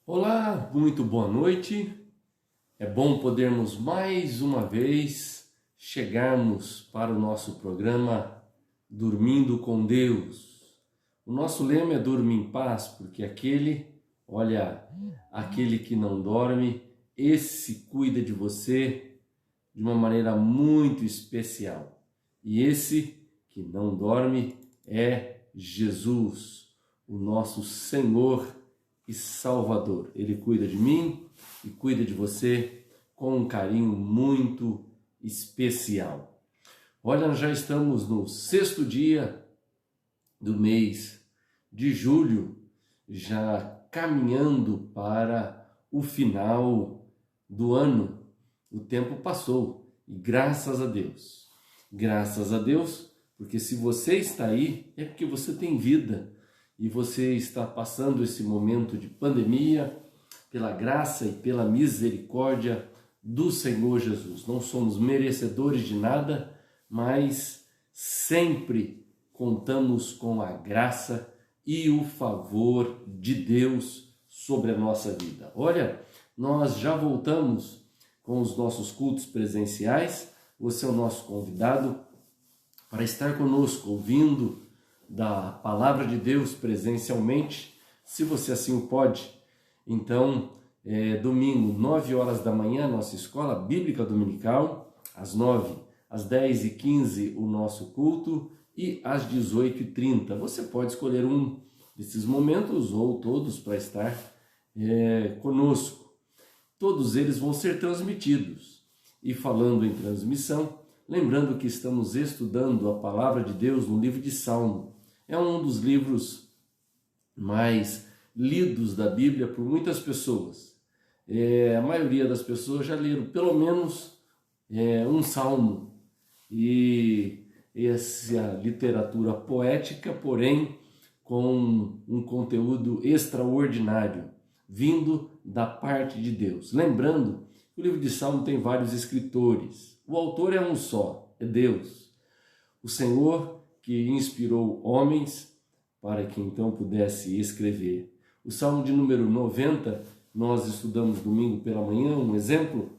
Olá, muito boa noite. É bom podermos mais uma vez chegarmos para o nosso programa Dormindo com Deus. O nosso lema é Dorme em Paz, porque aquele que não dorme, esse cuida de você de uma maneira muito especial. E esse que não dorme é Jesus, o nosso Senhor e Salvador. Ele cuida de mim e cuida de você com um carinho muito especial. Olha, nós já estamos no 6º dia do mês de julho, já caminhando para o final do ano. O tempo passou e graças a Deus, porque se você está aí é porque você tem vida. E você está passando esse momento de pandemia pela graça e pela misericórdia do Senhor Jesus. Não somos merecedores de nada, mas sempre contamos com a graça e o favor de Deus sobre a nossa vida. Olha, nós já voltamos com os nossos cultos presenciais. Você é o nosso convidado para estar conosco, ouvindo da Palavra de Deus presencialmente, se você assim o pode. Então, domingo, 9 horas da manhã, nossa escola bíblica dominical, às 9, às 10h15 o nosso culto e às 18h30. Você pode escolher um desses momentos ou todos para estar conosco. Todos eles vão ser transmitidos. E falando em transmissão, lembrando que estamos estudando a Palavra de Deus no livro de Salmo. É um dos livros mais lidos da Bíblia por muitas pessoas. A maioria das pessoas já leram pelo menos um salmo. E essa literatura poética, porém, com um conteúdo extraordinário, vindo da parte de Deus. Lembrando que o livro de Salmo tem vários escritores. O autor é um só, é Deus. O Senhor que inspirou homens para que então pudesse escrever. O Salmo de número 90, nós estudamos domingo pela manhã, um exemplo,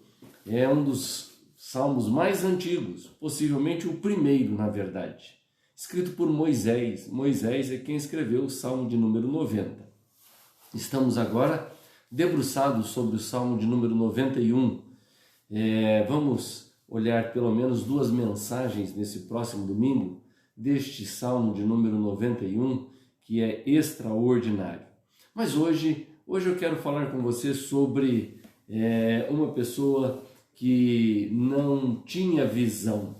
é um dos salmos mais antigos, possivelmente o primeiro, na verdade, escrito por Moisés. Moisés é quem escreveu o Salmo de número 90. Estamos agora debruçados sobre o Salmo de número 91. Vamos olhar pelo menos 2 mensagens nesse próximo domingo, deste Salmo de número 91, que é extraordinário. Mas hoje eu quero falar com você sobre uma pessoa que não tinha visão.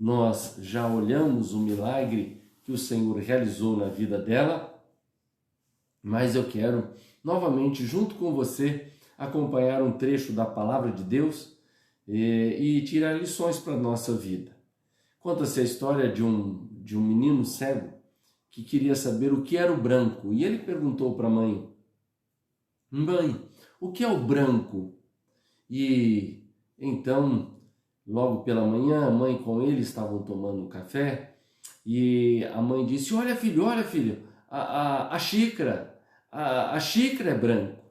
Nós já olhamos o milagre que o Senhor realizou na vida dela, mas eu quero novamente, junto com você, acompanhar um trecho da Palavra de Deus e tirar lições para a nossa vida. Conta-se a história de um menino cego que queria saber o que era o branco. E ele perguntou para a mãe: Mãe, o que é o branco? E então, logo pela manhã, a mãe com ele estavam tomando café. E a mãe disse: olha filho, a xícara é branco.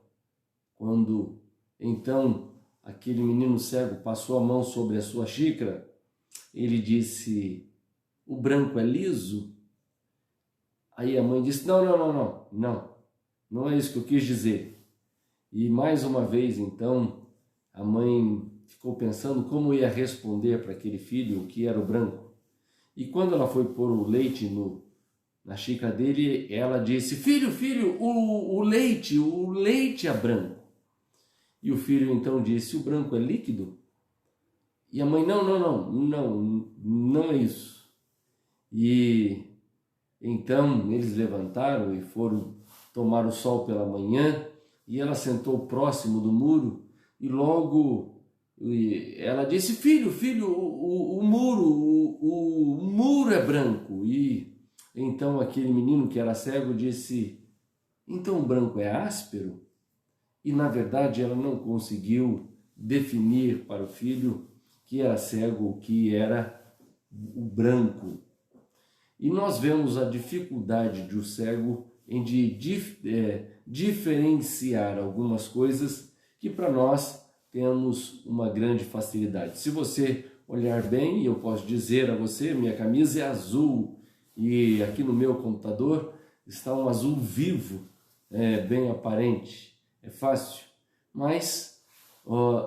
Quando então aquele menino cego passou a mão sobre a sua xícara, ele disse: o branco é liso? Aí a mãe disse: não é isso que eu quis dizer. E mais uma vez, então, a mãe ficou pensando como ia responder para aquele filho o que era o branco. E quando ela foi pôr o leite na xícara dele, ela disse: filho, o leite é branco. E o filho então disse: o branco é líquido? E a mãe: não é isso. E então eles levantaram e foram tomar o sol pela manhã, e ela sentou próximo do muro, e logo ela disse: filho, o muro é branco. E então aquele menino que era cego disse: então o branco é áspero? E na verdade ela não conseguiu definir para o filho que era cego o que era o branco. E nós vemos a dificuldade de o cego diferenciar algumas coisas que para nós temos uma grande facilidade. Se você olhar bem, eu posso dizer a você, minha camisa é azul e aqui no meu computador está um azul vivo, bem aparente, é fácil. Mas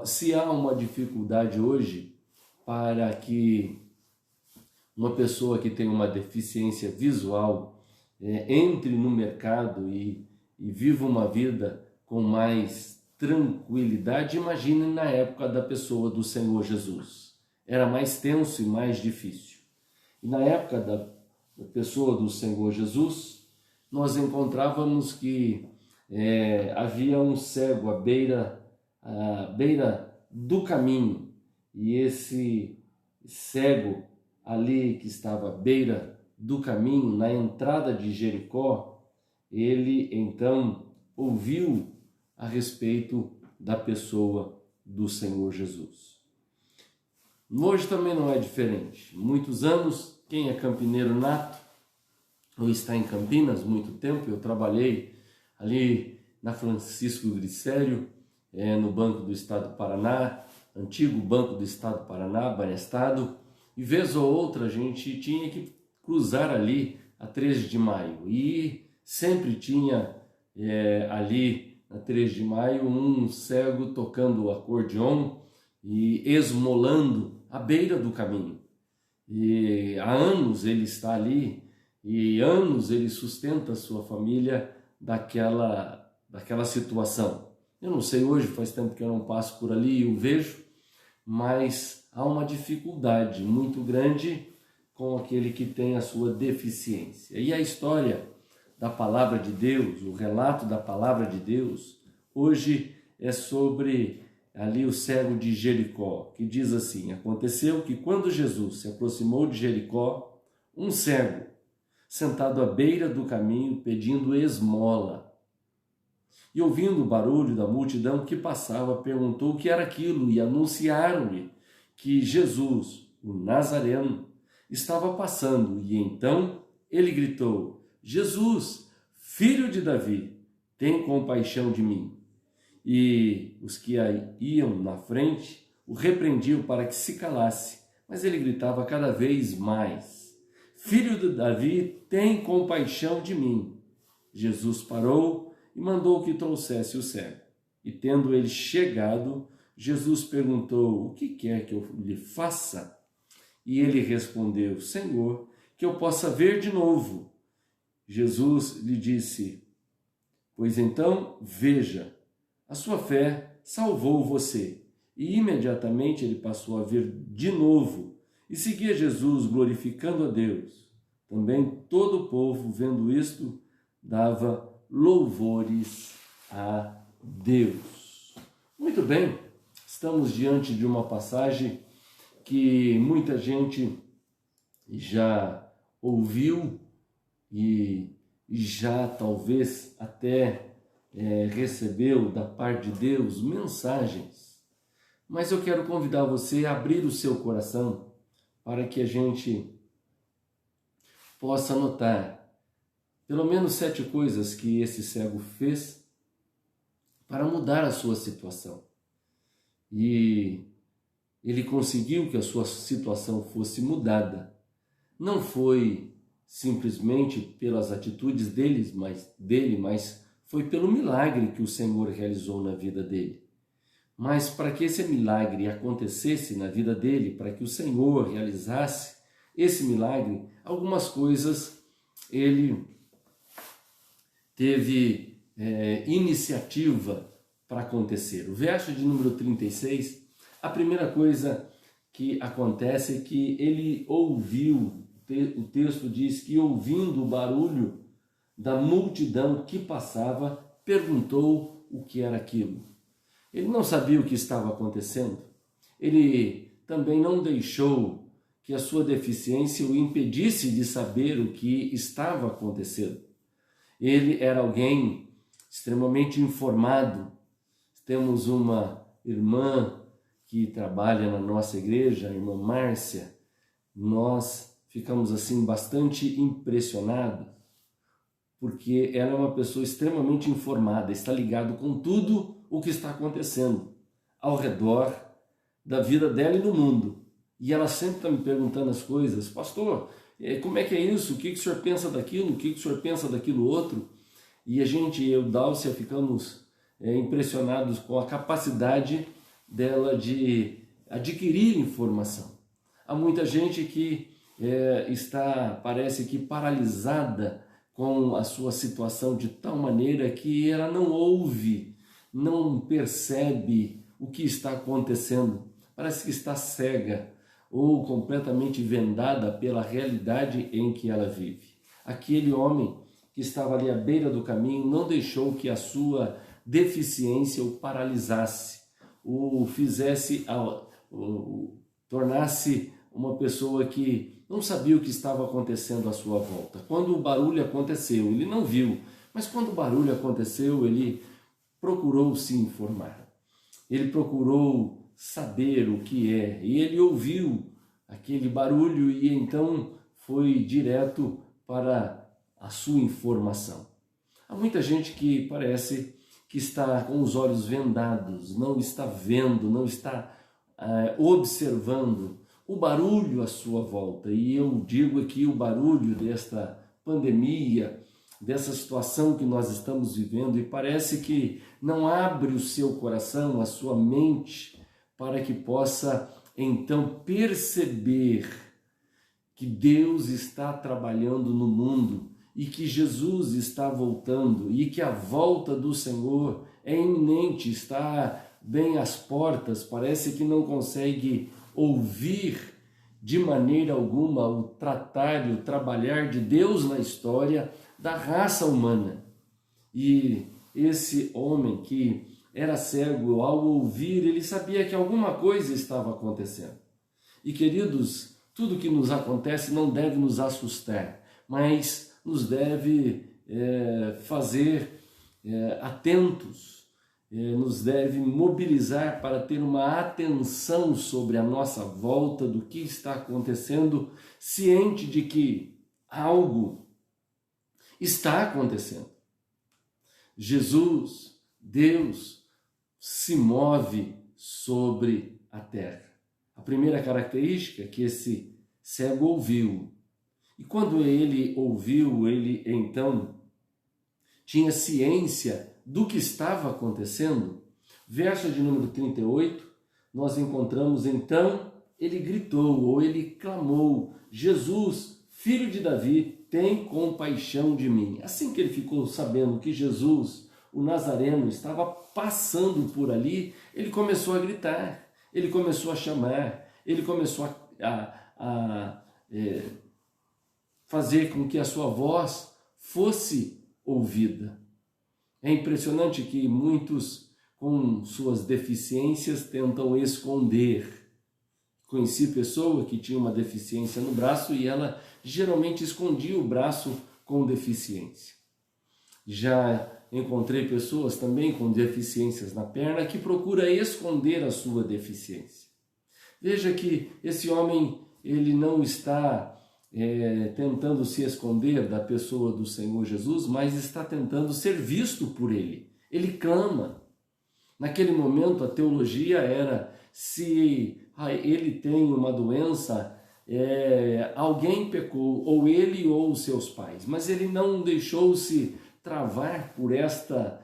se há uma dificuldade hoje para que uma pessoa que tem uma deficiência visual entre no mercado e viva uma vida com mais tranquilidade, imagine na época da pessoa do Senhor Jesus. Era mais tenso e mais difícil. E na época da pessoa do Senhor Jesus, nós encontrávamos que havia um cego à beira do caminho, e esse cego ali que estava à beira do caminho, na entrada de Jericó, ele então ouviu a respeito da pessoa do Senhor Jesus. Hoje também não é diferente. Muitos anos, quem é campineiro nato, ou está em Campinas muito tempo, eu trabalhei ali na Francisco Glicério, no Banco do Estado do Paraná, antigo Banco do Estado do Paraná, Banestado, e vez ou outra a gente tinha que cruzar ali a 13 de maio, e sempre tinha ali na 13 de maio um cego tocando o acordeon e esmolando à beira do caminho. E há anos ele está ali, e anos ele sustenta a sua família daquela situação. Eu não sei hoje, faz tempo que eu não passo por ali e o vejo, mas há uma dificuldade muito grande com aquele que tem a sua deficiência. E a história da palavra de Deus, o relato da palavra de Deus, hoje é sobre ali o cego de Jericó, que diz assim: aconteceu que quando Jesus se aproximou de Jericó, um cego, sentado à beira do caminho, pedindo esmola, e ouvindo o barulho da multidão que passava, perguntou o que era aquilo, e anunciaram-lhe que Jesus, o Nazareno, estava passando, e então ele gritou: Jesus, filho de Davi, tem compaixão de mim. E os que iam na frente o repreendiam para que se calasse, mas ele gritava cada vez mais: Filho de Davi, tem compaixão de mim. Jesus parou e mandou que trouxesse o cego. E tendo ele chegado, Jesus perguntou: o que quer que eu lhe faça? E ele respondeu: Senhor, que eu possa ver de novo. Jesus lhe disse: pois então veja, a sua fé salvou você. E imediatamente ele passou a ver de novo e seguia Jesus, glorificando a Deus. Também todo o povo, vendo isto, dava louvores a Deus. Muito bem, estamos diante de uma passagem que muita gente já ouviu e já talvez até recebeu da parte de Deus mensagens, mas eu quero convidar você a abrir o seu coração para que a gente possa notar pelo menos 7 coisas que esse cego fez para mudar a sua situação. E ele conseguiu que a sua situação fosse mudada. Não foi simplesmente pelas atitudes dele, mas foi pelo milagre que o Senhor realizou na vida dele. Mas para que esse milagre acontecesse na vida dele, para que o Senhor realizasse esse milagre, algumas coisas ele teve iniciativa para acontecer. O verso de número 36, a primeira coisa que acontece é que ele ouviu, o texto diz que ouvindo o barulho da multidão que passava, perguntou o que era aquilo. Ele não sabia o que estava acontecendo. Ele também não deixou que a sua deficiência o impedisse de saber o que estava acontecendo. Ele era alguém extremamente informado. Temos uma irmã que trabalha na nossa igreja, a irmã Márcia. Nós ficamos assim bastante impressionados porque ela é uma pessoa extremamente informada, está ligado com tudo o que está acontecendo ao redor da vida dela e do mundo. E ela sempre está me perguntando as coisas: pastor, como é que é isso? O que o senhor pensa daquilo? O que o senhor pensa daquilo outro? E eu e Dálcia, ficamos impressionados com a capacidade dela de adquirir informação. Há muita gente que parece que paralisada com a sua situação de tal maneira que ela não ouve, não percebe o que está acontecendo. Parece que está cega ou completamente vendada pela realidade em que ela vive. Aquele homem que estava ali à beira do caminho não deixou que a sua deficiência o paralisasse, o fizesse, tornasse uma pessoa que não sabia o que estava acontecendo à sua volta. Quando o barulho aconteceu, ele não viu, mas quando o barulho aconteceu, ele procurou se informar. Ele procurou saber o que é, e ele ouviu aquele barulho e então foi direto para a sua informação. Há muita gente que parece que está com os olhos vendados, não está vendo, não está observando o barulho à sua volta. E eu digo aqui o barulho desta pandemia, dessa situação que nós estamos vivendo, e parece que não abre o seu coração, a sua mente, para que possa então perceber que Deus está trabalhando no mundo e que Jesus está voltando e que a volta do Senhor é iminente, está bem às portas. Parece que não consegue ouvir de maneira alguma o tratar e o trabalhar de Deus na história da raça humana. E esse homem que era cego, ao ouvir, ele sabia que alguma coisa estava acontecendo. E queridos, tudo que nos acontece não deve nos assustar, mas nos deve fazer atentos, nos deve mobilizar para ter uma atenção sobre a nossa volta, do que está acontecendo, ciente de que algo está acontecendo. Jesus, Deus, se move sobre a terra. A primeira característica é que esse cego ouviu. E quando ele ouviu, ele então tinha ciência do que estava acontecendo. Verso de número 38, nós encontramos então, ele gritou, ou ele clamou: Jesus, filho de Davi, tem compaixão de mim. Assim que ele ficou sabendo que Jesus, o Nazareno, estava passando por ali, ele começou a gritar, ele começou a chamar, ele começou a fazer com que a sua voz fosse ouvida. É impressionante que muitos, com suas deficiências, tentam esconder. Conheci pessoa que tinha uma deficiência no braço e ela geralmente escondia o braço com deficiência. Já encontrei pessoas também com deficiências na perna que procuram esconder a sua deficiência. Veja que esse homem, ele não está tentando se esconder da pessoa do Senhor Jesus, mas está tentando ser visto por ele. Ele clama. Naquele momento a teologia era: se ele tem uma doença, alguém pecou, ou ele ou os seus pais. Mas ele não deixou-se travar por esta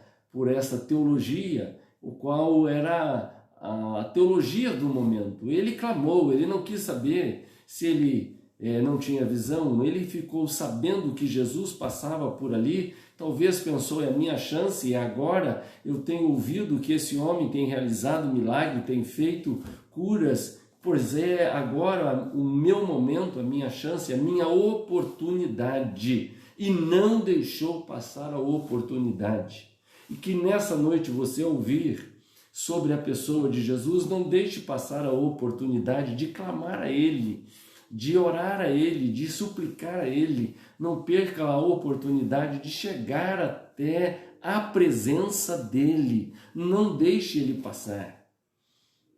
teologia, o qual era a teologia do momento. Ele clamou, ele não quis saber se ele não tinha visão, ele ficou sabendo que Jesus passava por ali, talvez pensou: é a minha chance, e agora eu tenho ouvido que esse homem tem realizado milagre, tem feito curas, pois é agora o meu momento, a minha chance, a minha oportunidade, e não deixou passar a oportunidade. E que nessa noite você ouvir sobre a pessoa de Jesus, não deixe passar a oportunidade de clamar a Ele, de orar a Ele, de suplicar a Ele. Não perca a oportunidade de chegar até a presença dEle. Não deixe Ele passar.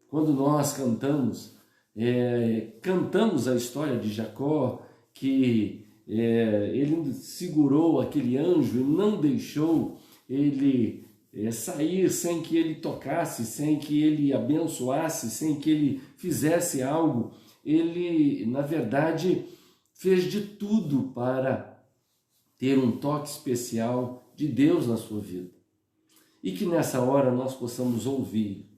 Quando nós cantamos a história de Jacó, que ele segurou aquele anjo e não deixou ele sair sem que ele tocasse, sem que ele abençoasse, sem que ele fizesse algo. Ele, na verdade, fez de tudo para ter um toque especial de Deus na sua vida. E que nessa hora nós possamos ouvir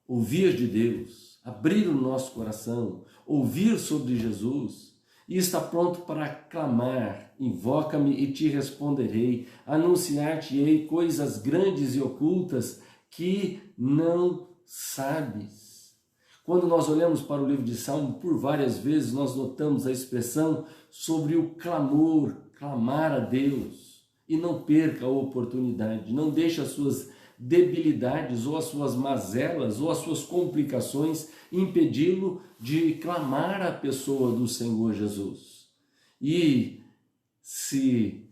de Deus, abrir o nosso coração, ouvir sobre Jesus e estar pronto para clamar: invoca-me e te responderei, anunciar-te-ei coisas grandes e ocultas que não sabes. Quando nós olhamos para o livro de Salmo, por várias vezes nós notamos a expressão sobre o clamor, clamar a Deus. E não perca a oportunidade, não deixe as suas debilidades ou as suas mazelas ou as suas complicações impedi-lo de clamar a pessoa do Senhor Jesus. E se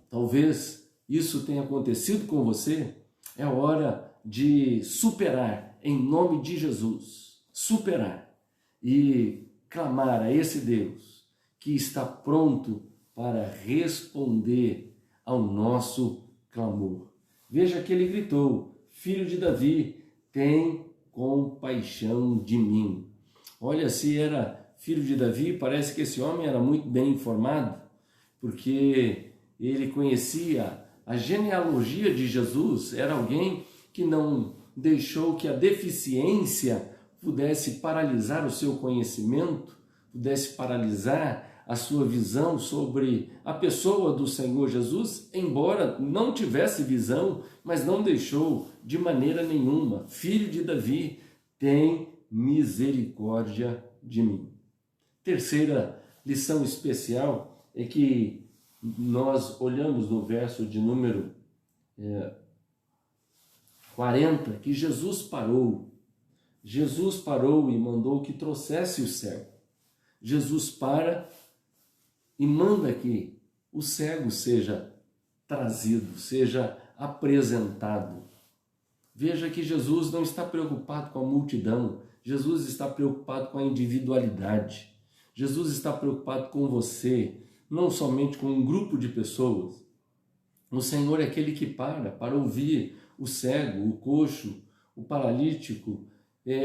talvez isso tenha acontecido com você, é hora de superar em nome de Jesus, superar e clamar a esse Deus que está pronto para responder ao nosso clamor. Veja que ele gritou: filho de Davi, tem compaixão de mim. Olha, se era filho de Davi, parece que esse homem era muito bem informado, porque ele conhecia a genealogia de Jesus, era alguém que não deixou que a deficiência pudesse paralisar o seu conhecimento, pudesse paralisar a sua visão sobre a pessoa do Senhor Jesus, embora não tivesse visão, mas não deixou de maneira nenhuma. Filho de Davi, tem misericórdia de mim. Terceira lição especial é que nós olhamos no verso de número 40, que Jesus parou e mandou que trouxesse o cego. Jesus para e manda que o cego seja trazido, seja apresentado. Veja que Jesus não está preocupado com a multidão, Jesus está preocupado com a individualidade. Jesus está preocupado com você, não somente com um grupo de pessoas. O Senhor é aquele que para ouvir o cego, o coxo, o paralítico.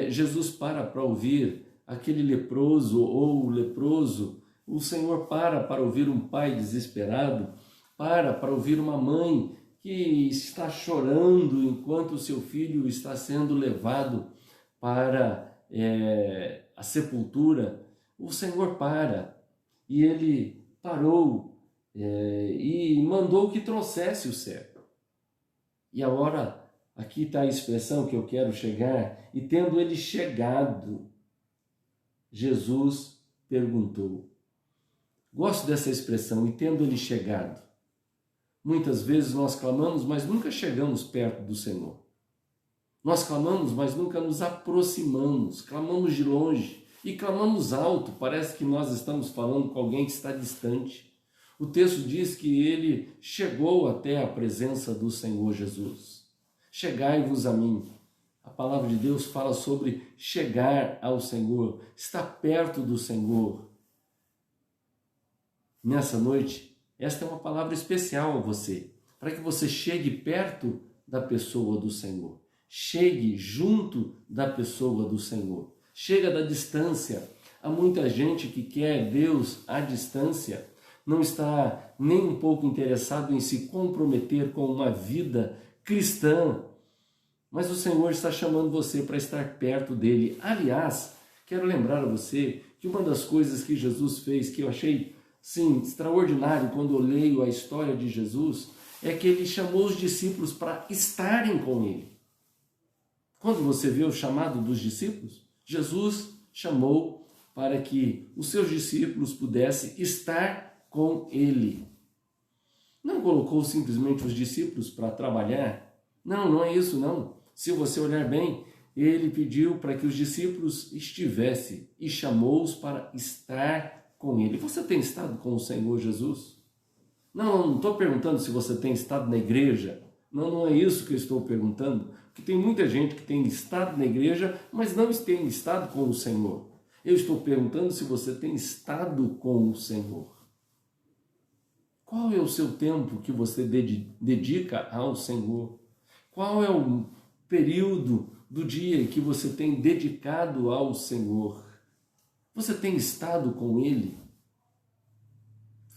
Jesus para ouvir aquele leproso ou o leproso. O Senhor para ouvir um pai desesperado, para ouvir uma mãe que está chorando enquanto o seu filho está sendo levado para a sepultura. O Senhor para, e ele parou e mandou que trouxesse o cego. E agora, aqui está a expressão que eu quero chegar: e tendo ele chegado, Jesus perguntou. Gosto dessa expressão, e tendo ele chegado. Muitas vezes nós clamamos, mas nunca chegamos perto do Senhor. Nós clamamos, mas nunca nos aproximamos, clamamos de longe e clamamos alto, parece que nós estamos falando com alguém que está distante. O texto diz que ele chegou até a presença do Senhor Jesus. Chegai-vos a mim. A palavra de Deus fala sobre chegar ao Senhor, estar perto do Senhor. Nessa noite, esta é uma palavra especial a você, para que você chegue perto da pessoa do Senhor. Chegue junto da pessoa do Senhor. Chega da distância. Há muita gente que quer Deus à distância, não está nem um pouco interessado em se comprometer com uma vida cristã. Mas o Senhor está chamando você para estar perto dele. Aliás, quero lembrar a você que uma das coisas que Jesus fez, que eu achei sim, extraordinário quando eu leio a história de Jesus, é que ele chamou os discípulos para estarem com ele. Quando você vê o chamado dos discípulos, Jesus chamou para que os seus discípulos pudessem estar com ele. Não colocou simplesmente os discípulos para trabalhar. Não é isso não. Se você olhar bem, ele pediu para que os discípulos estivessem e chamou-os para estar com ele. Você tem estado com o Senhor Jesus? Não estou perguntando se você tem estado na igreja. Não é isso que eu estou perguntando. Porque tem muita gente que tem estado na igreja, mas não tem estado com o Senhor. Eu estou perguntando se você tem estado com o Senhor. Qual é o seu tempo que você dedica ao Senhor? Qual é o período do dia que você tem dedicado ao Senhor? Você tem estado com Ele?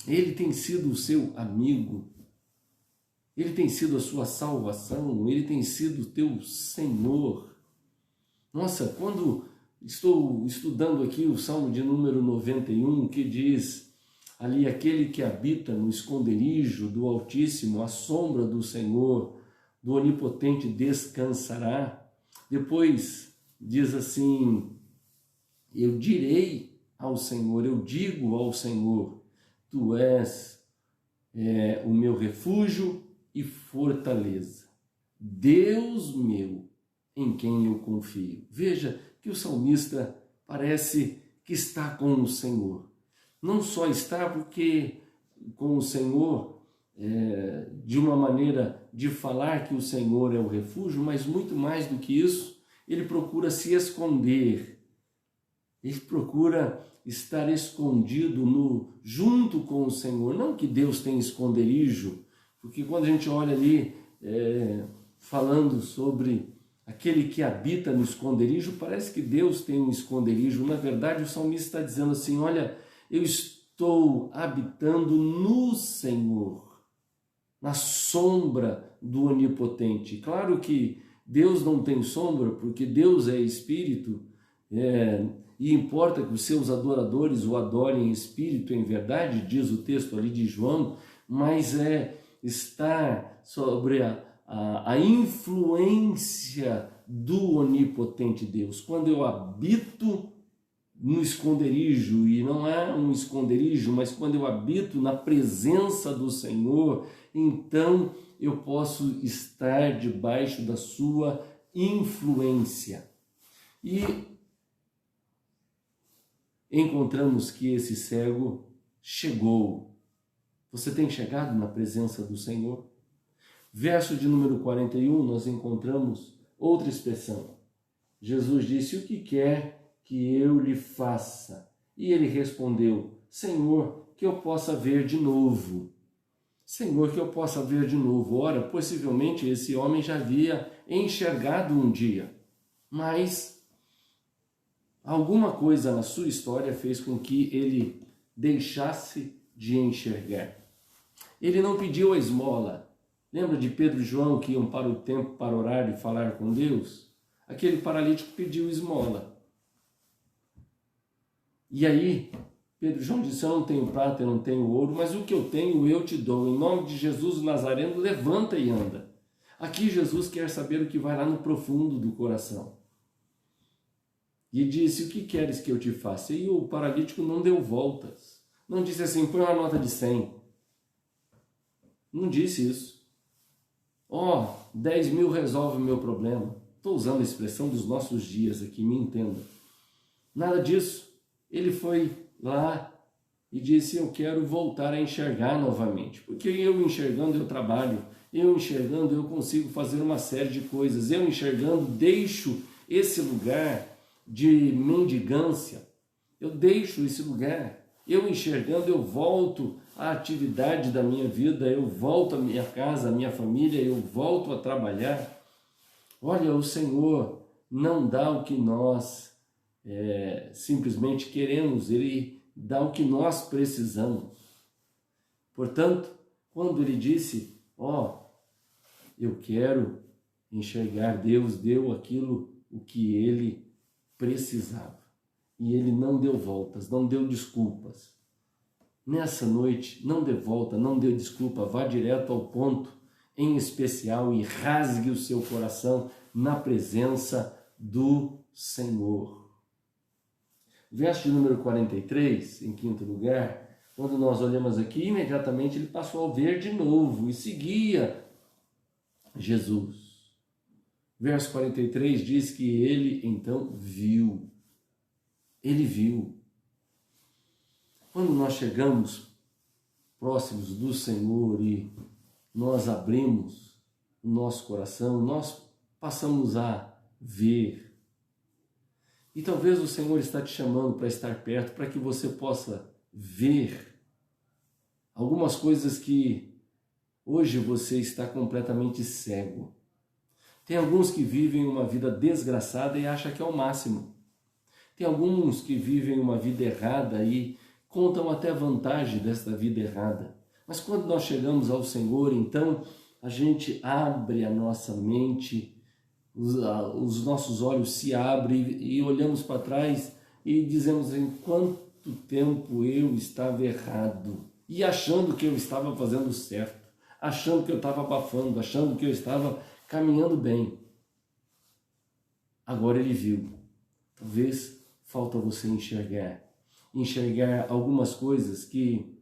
Ele tem sido o seu amigo? Ele tem sido a sua salvação? Ele tem sido o teu Senhor? Nossa, quando estou estudando aqui o Salmo de número 91, que diz ali, aquele que habita no esconderijo do Altíssimo, à sombra do Senhor, do Onipotente descansará. Depois diz assim, eu direi ao Senhor, eu digo ao Senhor, tu és o meu refúgio e fortaleza, Deus meu, em quem eu confio. Veja que o salmista parece que está com o Senhor. Não só está porque com o Senhor, de uma maneira de falar que o Senhor é o refúgio, mas muito mais do que isso, ele procura se esconder. Ele procura estar escondido junto com o Senhor. Não que Deus tenha esconderijo, porque quando a gente olha ali, falando sobre aquele que habita no esconderijo, parece que Deus tem um esconderijo. Na verdade, o salmista está dizendo assim, olha, eu estou habitando no Senhor, na sombra do Onipotente. Claro que Deus não tem sombra, porque Deus é Espírito, e importa que os seus adoradores o adorem em espírito, em verdade, diz o texto ali de João, mas estar sobre a influência do Onipotente Deus. Quando eu habito no esconderijo, e não é um esconderijo, mas quando eu habito na presença do Senhor, então eu posso estar debaixo da sua influência. E encontramos que esse cego chegou. Você tem chegado na presença do Senhor? Verso de número 41, nós encontramos outra expressão. Jesus disse, o que quer que eu lhe faça? E ele respondeu, Senhor, que eu possa ver de novo. Senhor, que eu possa ver de novo. Ora, possivelmente esse homem já havia enxergado um dia, mas alguma coisa na sua história fez com que ele deixasse de enxergar. Ele não pediu a esmola. Lembra de Pedro e João que iam para o templo para orar e falar com Deus? Aquele paralítico pediu esmola. E aí, Pedro e João disse, eu não tenho prata, eu não tenho ouro, mas o que eu tenho eu te dou. Em nome de Jesus o Nazareno, levanta e anda. Aqui Jesus quer saber o que vai lá no profundo do coração. E disse, o que queres que eu te faça? E o paralítico não deu voltas. Não disse assim, põe uma nota de 100. Não disse isso. 10 mil resolve o meu problema. Estou usando a expressão dos nossos dias aqui, me entenda. Nada disso. Ele foi lá e disse, eu quero voltar a enxergar novamente. Porque eu enxergando eu trabalho, eu enxergando eu consigo fazer uma série de coisas, eu enxergando deixo esse lugar de mendigância, eu deixo esse lugar, eu enxergando eu volto à atividade da minha vida, eu volto à minha casa, à minha família, eu volto a trabalhar. Olha, o Senhor não dá o que nós simplesmente queremos, Ele dá o que nós precisamos. Portanto, quando Ele disse, eu quero enxergar, Deus deu aquilo o que Ele precisava. E Ele não deu voltas, não deu desculpas. Nessa noite, não dê volta, não dê desculpa, vá direto ao ponto, em especial, e rasgue o seu coração na presença do Senhor. Verso de número 43, em quinto lugar, quando nós olhamos aqui, imediatamente ele passou a ver de novo e seguia Jesus. Verso 43 diz que ele então viu. Ele viu. Quando nós chegamos próximos do Senhor e nós abrimos o nosso coração, nós passamos a ver. E talvez o Senhor está te chamando para estar perto, para que você possa ver algumas coisas que hoje você está completamente cego. Tem alguns que vivem uma vida desgraçada e acham que é o máximo. Tem alguns que vivem uma vida errada e contam até vantagem desta vida errada. Mas quando nós chegamos ao Senhor, então a gente abre a nossa mente, os nossos olhos se abrem e olhamos para trás e dizemos em quanto tempo eu estava errado e achando que eu estava fazendo certo, achando que eu estava abafando, achando que eu estava caminhando bem. Agora ele viu. Talvez falta você enxergar algumas coisas que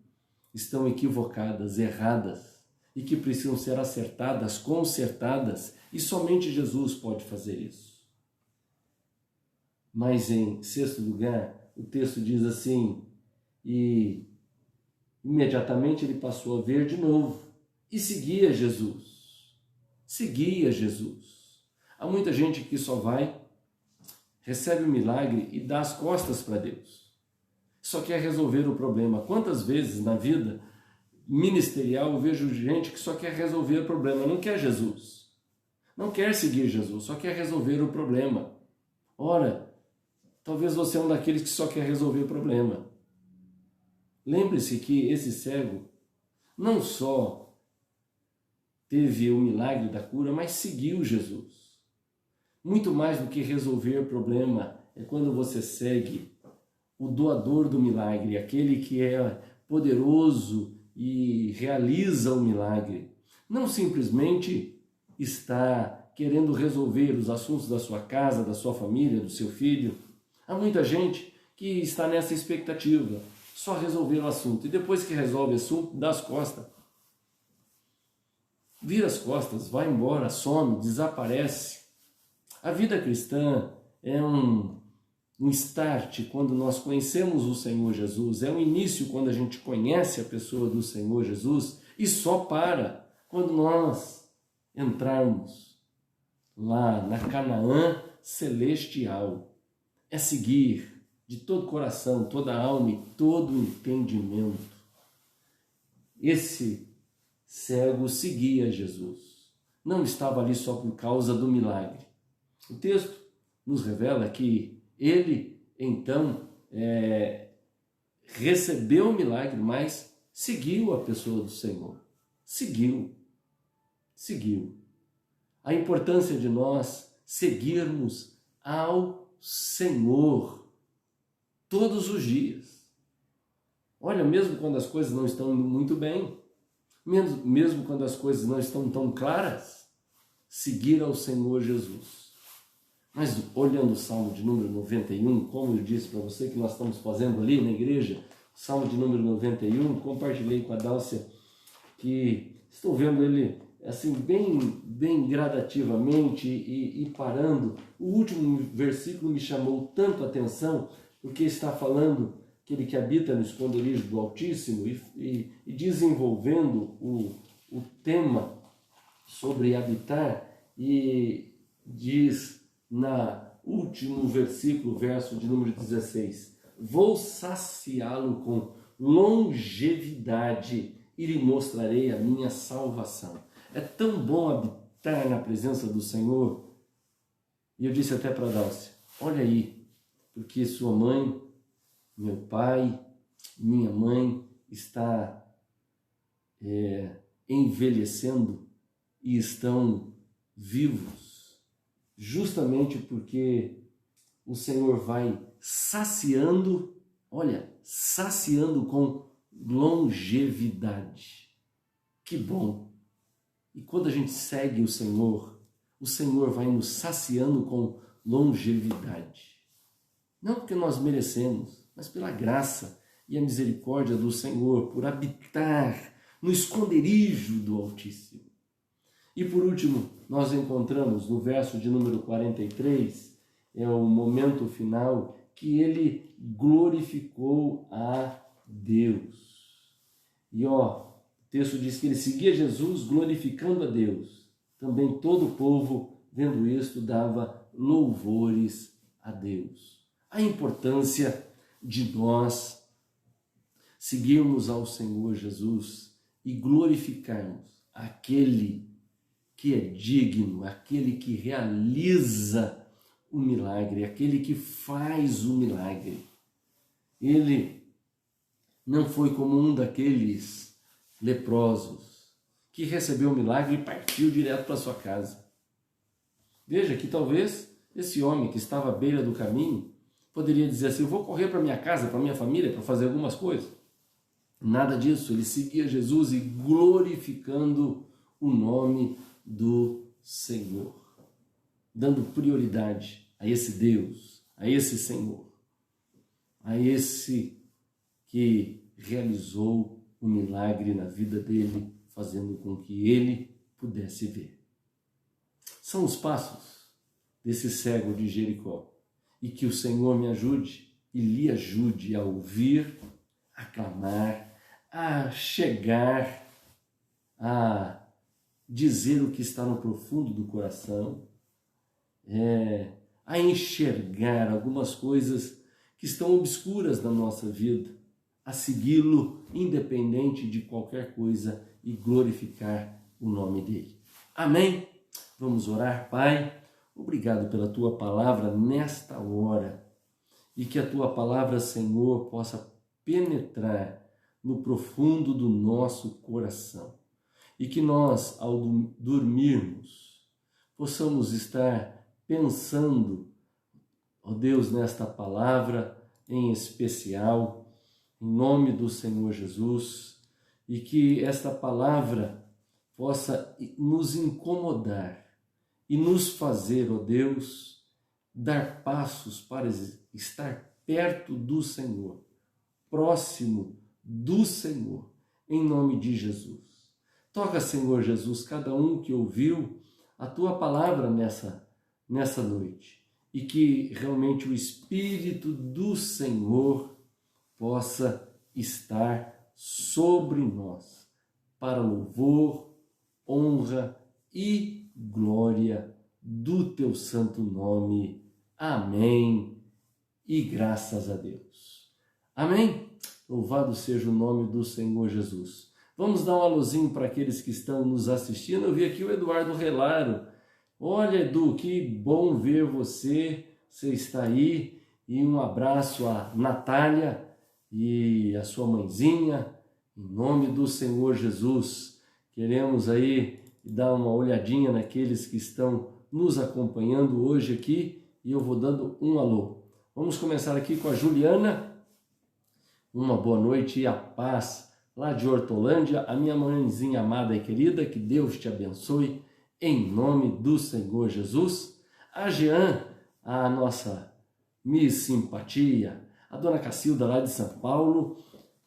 estão equivocadas, erradas e que precisam ser acertadas, consertadas, e somente Jesus pode fazer isso. Mas em sexto lugar, o texto diz assim, e imediatamente ele passou a ver de novo e seguia Jesus. Seguia Jesus. Há muita gente que só vai, recebe o milagre e dá as costas para Deus. Só quer resolver o problema. Quantas vezes na vida ministerial eu vejo gente que só quer resolver o problema, não quer Jesus. Não quer seguir Jesus, só quer resolver o problema. Ora, talvez você é um daqueles que só quer resolver o problema. Lembre-se que esse cego não só teve o milagre da cura, mas seguiu Jesus. Muito mais do que resolver o problema é quando você segue o doador do milagre, aquele que é poderoso e realiza o milagre. Não simplesmente está querendo resolver os assuntos da sua casa, da sua família, do seu filho. Há muita gente que está nessa expectativa, só resolver o assunto. E depois que resolve o assunto, dá as costas. Vira as costas, vai embora, some, desaparece. A vida cristã é um start quando nós conhecemos o Senhor Jesus, é um início quando a gente conhece a pessoa do Senhor Jesus e só para quando nós entrarmos lá na Canaã celestial. É seguir de todo coração, toda alma e todo entendimento. Esse cego seguia Jesus. Não estava ali só por causa do milagre. O texto nos revela que ele, então, recebeu o milagre, mas seguiu a pessoa do Senhor. Seguiu. A importância de nós seguirmos ao Senhor todos os dias. Olha, mesmo quando as coisas não estão indo muito bem, mesmo quando as coisas não estão tão claras, seguir ao Senhor Jesus. Mas olhando o Salmo de número 91, como eu disse para você que nós estamos fazendo ali na igreja, o Salmo de número 91, compartilhei com a Dálcia que estou vendo ele assim bem gradativamente e parando. O último versículo me chamou tanto a atenção, porque está falando aquele que habita no esconderijo do Altíssimo e desenvolvendo o tema sobre habitar, e diz na último versículo, verso de número 16, vou saciá-lo com longevidade e lhe mostrarei a minha salvação. É tão bom habitar na presença do Senhor. E eu disse até para a Dálcia, olha aí, porque sua mãe, meu pai, minha mãe está envelhecendo e estão vivos, justamente porque o Senhor vai saciando, saciando com longevidade. Que bom! E quando a gente segue o Senhor vai nos saciando com longevidade. Não porque nós merecemos, mas pela graça e a misericórdia do Senhor, por habitar no esconderijo do Altíssimo. E por último, nós encontramos no verso de número 43, é o momento final, que ele glorificou a Deus. E o texto diz que ele seguia Jesus glorificando a Deus. Também todo o povo, vendo isto, dava louvores a Deus. a importância de nós seguirmos ao Senhor Jesus e glorificarmos aquele que é digno, aquele que realiza o milagre, aquele que faz o milagre. Ele não foi como um daqueles leprosos que recebeu o milagre e partiu direto para sua casa. Veja que talvez esse homem que estava à beira do caminho poderia dizer assim: eu vou correr para minha casa, para minha família, para fazer algumas coisas. Nada disso, ele seguia Jesus e glorificando o nome do Senhor, dando prioridade a esse Deus, a esse Senhor, a esse que realizou o milagre na vida dele, fazendo com que ele pudesse ver. São os passos desse cego de Jericó, e que o Senhor me ajude e lhe ajude a ouvir, a clamar, a chegar, a dizer o que está no profundo do coração, a enxergar algumas coisas que estão obscuras na nossa vida, a segui-lo independente de qualquer coisa e glorificar o nome dele. Amém? Vamos orar. Pai, obrigado pela tua palavra nesta hora e que a tua palavra, Senhor, possa penetrar no profundo do nosso coração e que nós, ao dormirmos, possamos estar pensando, ó Deus, nesta palavra em especial, em nome do Senhor Jesus, e que esta palavra possa nos incomodar e nos fazer, ó Deus, dar passos para estar perto do Senhor, próximo do Senhor, em nome de Jesus. Toca, Senhor Jesus, cada um que ouviu a tua palavra nessa noite, e que realmente o Espírito do Senhor possa estar sobre nós, para louvor, honra e glória do teu santo nome. Amém. E graças a Deus. Amém? Louvado seja o nome do Senhor Jesus. Vamos dar um alôzinho para aqueles que estão nos assistindo. Eu vi aqui o Eduardo Relaro. Olha, Edu, que bom ver você. Você está aí. E um abraço a Natália e a sua mãezinha, em nome do Senhor Jesus. Queremos aí dar uma olhadinha naqueles que estão nos acompanhando hoje aqui e eu vou dando um alô. Vamos começar aqui com a Juliana. Uma boa noite e a paz lá de Hortolândia, a minha mãezinha amada e querida, que Deus te abençoe em nome do Senhor Jesus. A Jean, a nossa Miss Simpatia, a dona Cacilda lá de São Paulo,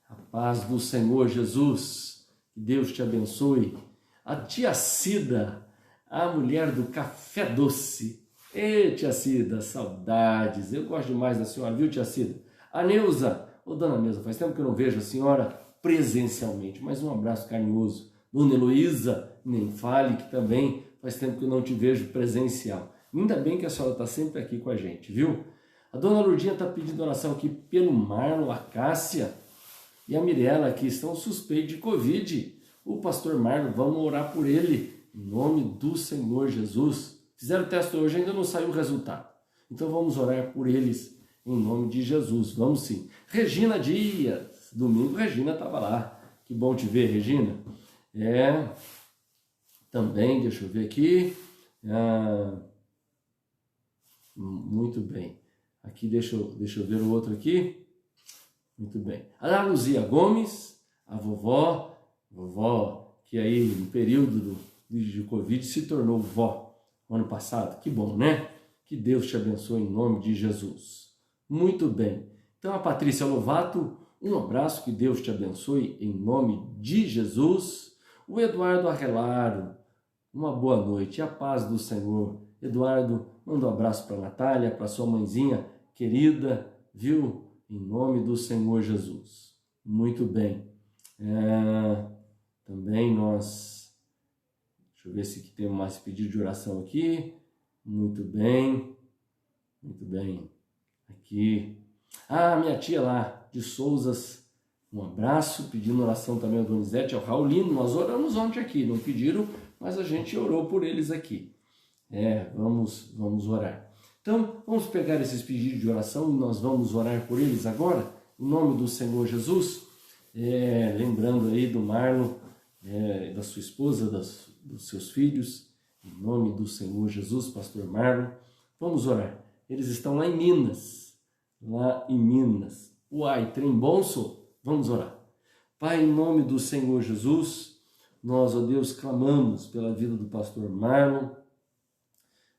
a paz do Senhor Jesus, que Deus te abençoe. A tia Cida, a mulher do café doce. Ê, tia Cida, saudades, eu gosto demais da senhora, viu, tia Cida? A Neuza, dona Neuza, faz tempo que eu não vejo a senhora presencialmente, mas um abraço carinhoso. Dona Heloísa, nem fale, que também faz tempo que eu não te vejo presencial. Ainda bem que a senhora está sempre aqui com a gente, viu? A dona Lourdinha está pedindo oração aqui pelo Marlon, a Cássia e a Mirella, que estão suspeitos de Covid. O pastor Marlon, vamos orar por ele, em nome do Senhor Jesus. Fizeram o teste hoje, ainda não saiu o resultado. Então vamos orar por eles, em nome de Jesus. Vamos sim. Regina Dias, domingo Regina estava lá. Que bom te ver, Regina. Também, deixa eu ver aqui. Muito bem. Aqui, deixa eu ver o outro aqui. Muito bem. A Luzia Gomes, a vovó que aí no período de Covid se tornou vó ano passado. Que bom, né? Que Deus te abençoe em nome de Jesus. Muito bem. Então a Patrícia Lovato, um abraço, que Deus te abençoe em nome de Jesus. O Eduardo Arrelaro, uma boa noite e a paz do Senhor. Eduardo, manda um abraço para a Natália, para sua mãezinha querida, viu? Em nome do Senhor Jesus. Muito bem. Também nós... Deixa eu ver se tem mais pedido de oração aqui. Muito bem. Muito bem. aqui. Ah, minha tia lá, de Souzas, um abraço, pedindo oração também ao Donizete, ao Raulino. Nós oramos ontem aqui, não pediram, mas a gente orou por eles aqui. Vamos orar. Então, vamos pegar esses pedidos de oração e nós vamos orar por eles agora, em nome do Senhor Jesus. Lembrando aí do Marlon, da sua esposa, dos seus filhos, em nome do Senhor Jesus, pastor Marlon. Vamos orar. Eles estão lá em Minas. Uai, trem bom, sou? Vamos orar. Pai, em nome do Senhor Jesus, nós, ó Deus, clamamos pela vida do pastor Marlon,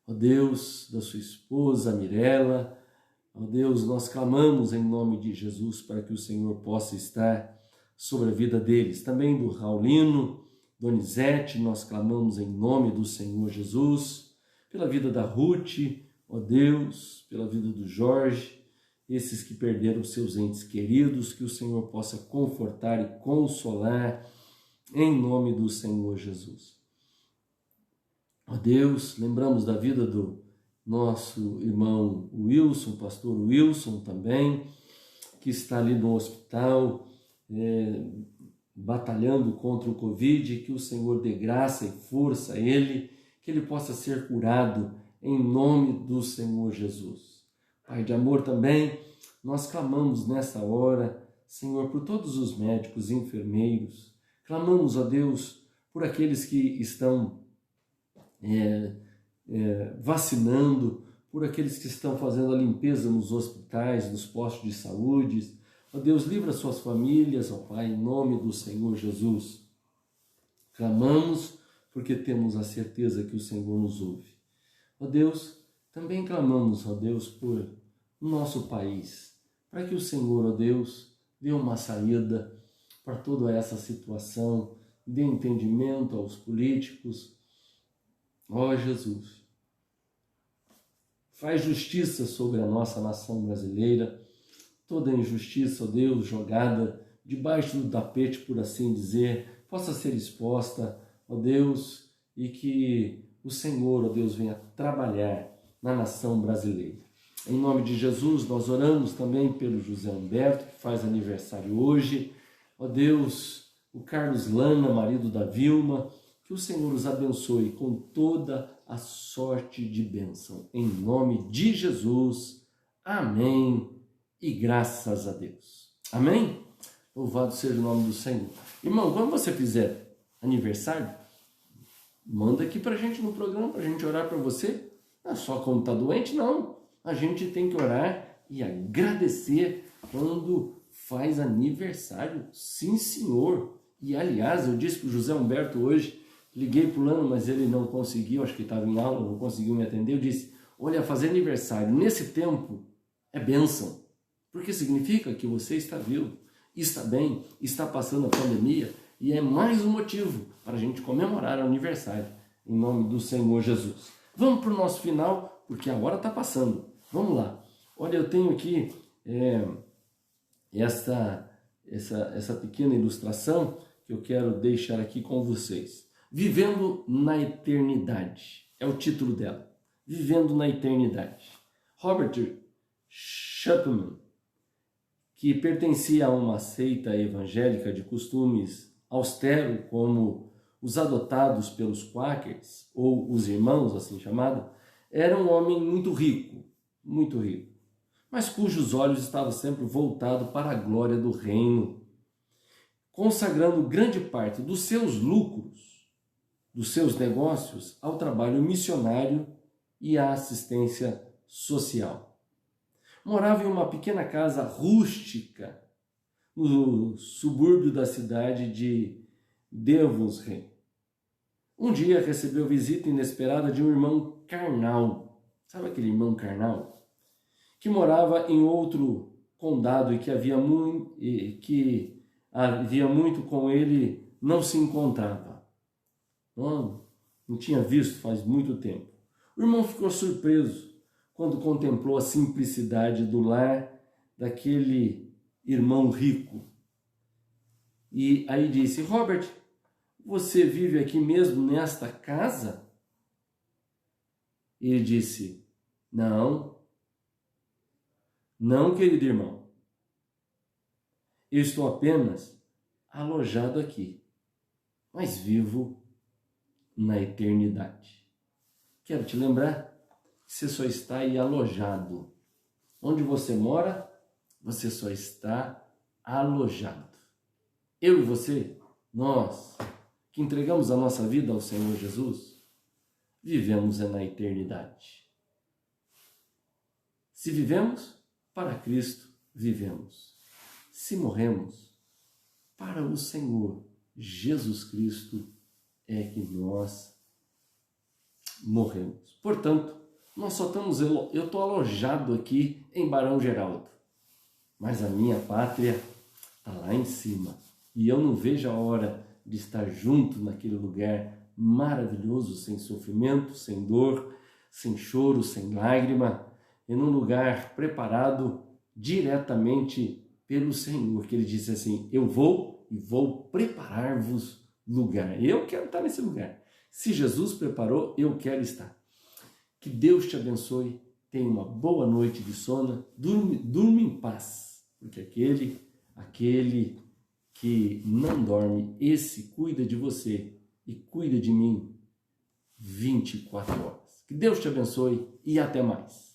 ó Deus, da sua esposa Mirela, ó Deus, nós clamamos em nome de Jesus para que o Senhor possa estar sobre a vida deles. Também do Raulino, Donizete, nós clamamos em nome do Senhor Jesus, pela vida da Ruth, ó Deus, pela vida do Jorge, esses que perderam seus entes queridos, que o Senhor possa confortar e consolar em nome do Senhor Jesus. Ó Deus, lembramos da vida do nosso irmão Wilson, pastor Wilson também, que está ali no hospital, batalhando contra o Covid, que o Senhor dê graça e força a ele, que ele possa ser curado em nome do Senhor Jesus. Pai de amor também, nós clamamos nessa hora, Senhor, por todos os médicos e enfermeiros, clamamos, ó Deus, por aqueles que estão vacinando, por aqueles que estão fazendo a limpeza nos hospitais, nos postos de saúde. Ó Deus, livra suas famílias, ó Pai, em nome do Senhor Jesus. Clamamos porque temos a certeza que o Senhor nos ouve. Ó Deus, também clamamos, ó Deus, por nosso país, para que o Senhor, ó Deus, dê uma saída para toda essa situação, dê entendimento aos políticos. Ó Jesus, faz justiça sobre a nossa nação brasileira, toda injustiça, ó Deus, jogada debaixo do tapete, por assim dizer, possa ser exposta, ó Deus, e que o Senhor, ó Deus, venha trabalhar na nação brasileira. Em nome de Jesus, nós oramos também pelo José Humberto, que faz aniversário hoje. Ó Deus, o Carlos Lana, marido da Vilma, que o Senhor os abençoe com toda a sorte de bênção. Em nome de Jesus, amém e graças a Deus. Amém? Louvado seja o nome do Senhor. Irmão, quando você fizer aniversário, manda aqui pra gente no programa, pra gente orar para você. Não é só quando tá doente, não. A gente tem que orar e agradecer quando faz aniversário. Sim, senhor. E, aliás, eu disse para o José Humberto hoje, liguei para o Lano, mas ele não conseguiu, acho que estava em aula, não conseguiu me atender. Eu disse, olha, fazer aniversário nesse tempo é bênção, porque significa que você está vivo, está bem, está passando a pandemia, e é mais um motivo para a gente comemorar o aniversário, em nome do Senhor Jesus. Vamos para o nosso final, porque a hora está passando. Vamos lá. Olha, eu tenho aqui essa pequena ilustração que eu quero deixar aqui com vocês. Vivendo na Eternidade, é o título dela. Vivendo na Eternidade. Robert Chapman, que pertencia a uma seita evangélica de costumes austeros, como os adotados pelos Quakers, ou os irmãos, assim chamado, era um homem muito rico, mas cujos olhos estavam sempre voltados para a glória do reino, consagrando grande parte dos seus lucros, dos seus negócios, ao trabalho missionário e à assistência social. Morava em uma pequena casa rústica no subúrbio da cidade de Devonshire. Um dia recebeu visita inesperada de um irmão carnal. Sabe aquele irmão carnal? Que morava em outro condado e que havia muito com ele não se encontrava. Não tinha visto faz muito tempo. O irmão ficou surpreso quando contemplou a simplicidade do lar daquele irmão rico. E aí disse, Robert, você vive aqui mesmo nesta casa? Ele disse, não. Não, querido irmão. Eu estou apenas alojado aqui, mas vivo na eternidade. Quero te lembrar que você só está aí alojado. Onde você mora, você só está alojado. Eu e você, nós que entregamos a nossa vida ao Senhor Jesus, vivemos na eternidade. Se vivemos, para Cristo vivemos. Se morremos, para o Senhor Jesus Cristo é que nós morremos. Portanto, nós só estamos, eu estou alojado aqui em Barão Geraldo, mas a minha pátria está lá em cima. E eu não vejo a hora de estar junto naquele lugar maravilhoso, sem sofrimento, sem dor, sem choro, sem lágrima, em um lugar preparado diretamente pelo Senhor, que Ele disse assim: eu vou e vou preparar-vos lugar. Eu quero estar nesse lugar. Se Jesus preparou, eu quero estar. Que Deus te abençoe, tenha uma boa noite de sono, durma em paz, porque aquele que não dorme, esse cuida de você e cuida de mim 24 horas. Que Deus te abençoe e até mais.